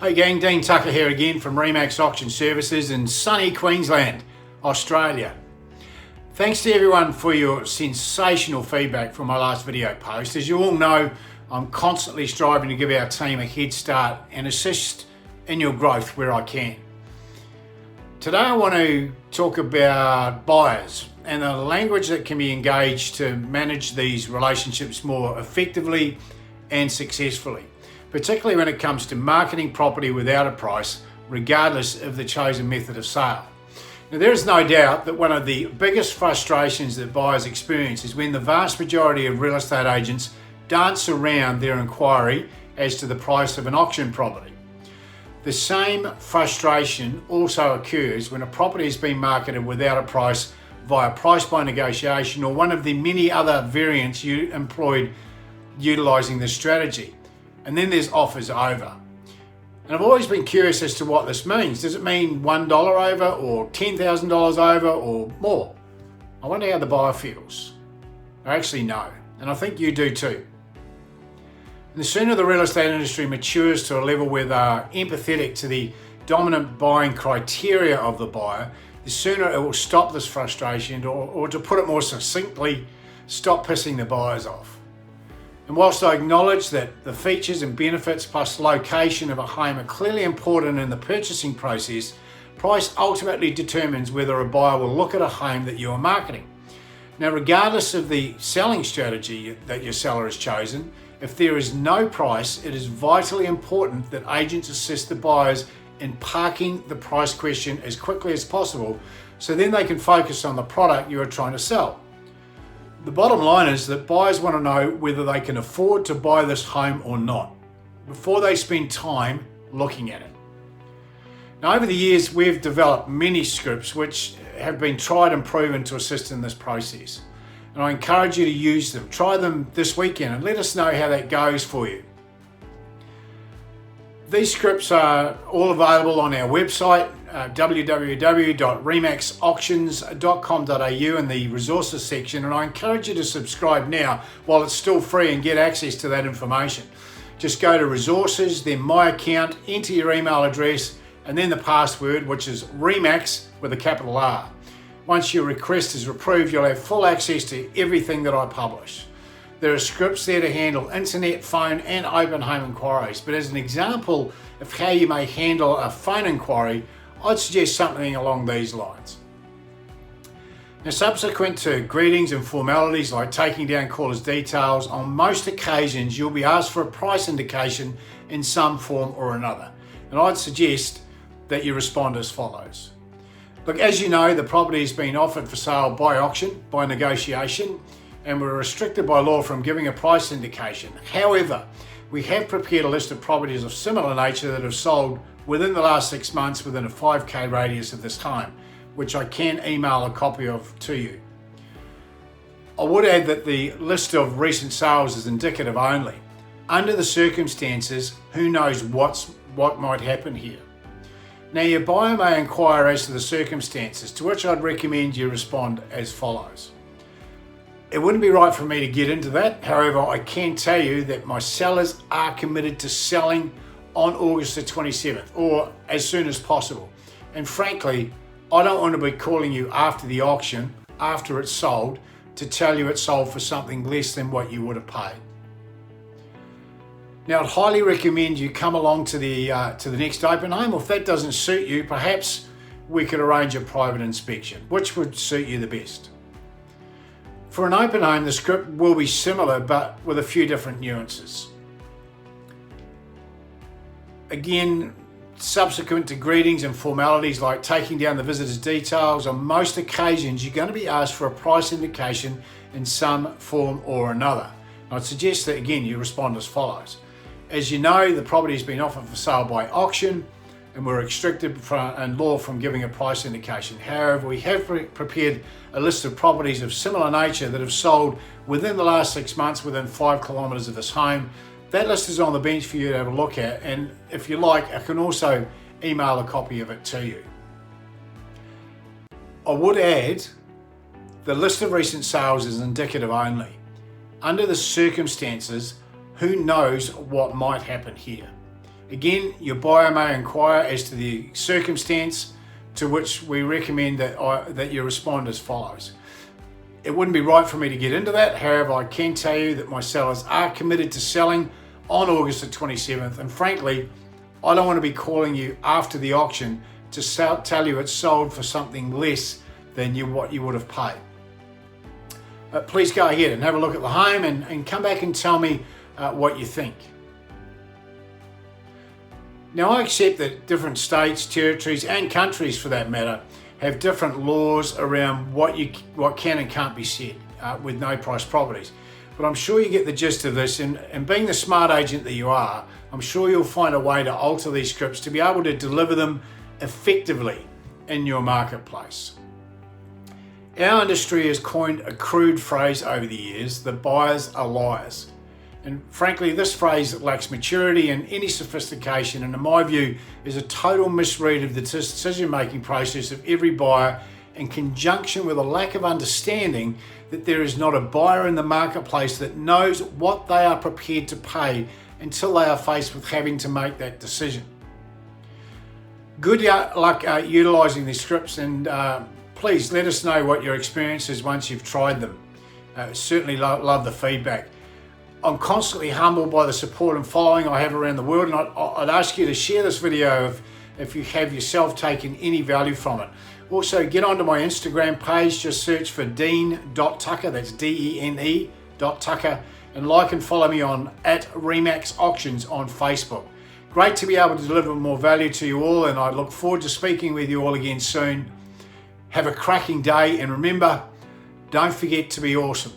Hey gang, Dean Tucker here again from Remax Auction Services in sunny Queensland, Australia. Thanks to everyone for your sensational feedback from my last video post. As you all know, I'm constantly striving to give our team a head start and assist in your growth where I can. Today I want to talk about buyers and the language that can be engaged to manage these relationships more effectively and successfully, particularly when it comes to marketing property without a price, regardless of the chosen method of sale. Now, there is no doubt that one of the biggest frustrations that buyers experience is when the vast majority of real estate agents dance around their inquiry as to the price of an auction property. The same frustration also occurs when a property is being marketed without a price via price by negotiation or one of the many other variants you employed utilising this strategy. And then there's offers over. And I've always been curious as to what this means. Does it mean $1 over or $10,000 over or more? I wonder how the buyer feels. I actually know, and I think you do too. And the sooner the real estate industry matures to a level where they're empathetic to the dominant buying criteria of the buyer, the sooner it will stop this frustration or to put it more succinctly, stop pissing the buyers off. And whilst I acknowledge that the features and benefits plus location of a home are clearly important in the purchasing process, price ultimately determines whether a buyer will look at a home that you are marketing. Now, regardless of the selling strategy that your seller has chosen, if there is no price, it is vitally important that agents assist the buyers in parking the price question as quickly as possible so then they can focus on the product you are trying to sell. The bottom line is that buyers want to know whether they can afford to buy this home or not before they spend time looking at it. Now, over the years, we've developed many scripts which have been tried and proven to assist in this process. And I encourage you to use them. Try them this weekend and let us know how that goes for you. These scripts are all available on our website, www.remaxauctions.com.au in the resources section, and I encourage you to subscribe now while it's still free and get access to that information. Just go to resources, then my account, enter your email address, and then the password, which is Remax with a capital R. Once your request is approved, you'll have full access to everything that I publish. There are scripts there to handle internet, phone and open home inquiries, but as an example of how you may handle a phone inquiry, I'd suggest something along these lines. Now, subsequent to greetings and formalities like taking down callers' details, on most occasions you'll be asked for a price indication in some form or another. And I'd suggest that you respond as follows. Look, as you know, the property is being offered for sale by auction, by negotiation, and we're restricted by law from giving a price indication. However, we have prepared a list of properties of similar nature that have sold within the last 6 months within a 5k radius of this home, which I can email a copy of to you. I would add that the list of recent sales is indicative only. Under the circumstances, who knows what might happen here. Now, your buyer may inquire as to the circumstances, to which I'd recommend you respond as follows. It wouldn't be right for me to get into that. However, I can tell you that my sellers are committed to selling on August the 27th or as soon as possible. And frankly, I don't want to be calling you after the auction, after it's sold, to tell you it's sold for something less than what you would have paid. Now, I'd highly recommend you come along to the next open home, or if that doesn't suit you, perhaps we could arrange a private inspection, which would suit you the best. For an open home, the script will be similar, but with a few different nuances. Again, subsequent to greetings and formalities like taking down the visitor's details, on most occasions you're going to be asked for a price indication in some form or another. I'd suggest that again you respond as follows. As you know, the property has been offered for sale by auction and we're restricted in law from giving a price indication. However, we have prepared a list of properties of similar nature that have sold within the last 6 months within 5 kilometres of this home. That list is on the bench for you to have a look at, and if you like, I can also email a copy of it to you. I would add, the list of recent sales is indicative only. Under the circumstances, who knows what might happen here? Again, your buyer may inquire as to the circumstance, to which we recommend that you respond as follows. It wouldn't be right for me to get into that. However, I can tell you that my sellers are committed to selling on August the 27th. And frankly, I don't want to be calling you after the auction to tell you it's sold for something less than what you would have paid. Please go ahead and have a look at the home and come back and tell me what you think. Now, I accept that different states, territories, and countries for that matter have different laws around what can and can't be said with no price properties. But I'm sure you get the gist of this, and being the smart agent that you are, I'm sure you'll find a way to alter these scripts to be able to deliver them effectively in your marketplace. Our industry has coined a crude phrase over the years: the buyers are liars. And frankly, this phrase lacks maturity and any sophistication, and in my view is a total misread of the decision-making process of every buyer, in conjunction with a lack of understanding that there is not a buyer in the marketplace that knows what they are prepared to pay until they are faced with having to make that decision. Good luck utilising these scripts, and please let us know what your experience is once you've tried them. Certainly love the feedback. I'm constantly humbled by the support and following I have around the world, and I'd ask you to share this video if you have yourself taken any value from it. Also, get onto my Instagram page, just search for Dean.Tucker, that's DENE.Tucker, and like and follow me on @Remax Auctions on Facebook. Great to be able to deliver more value to you all, and I look forward to speaking with you all again soon. Have a cracking day, and remember, don't forget to be awesome.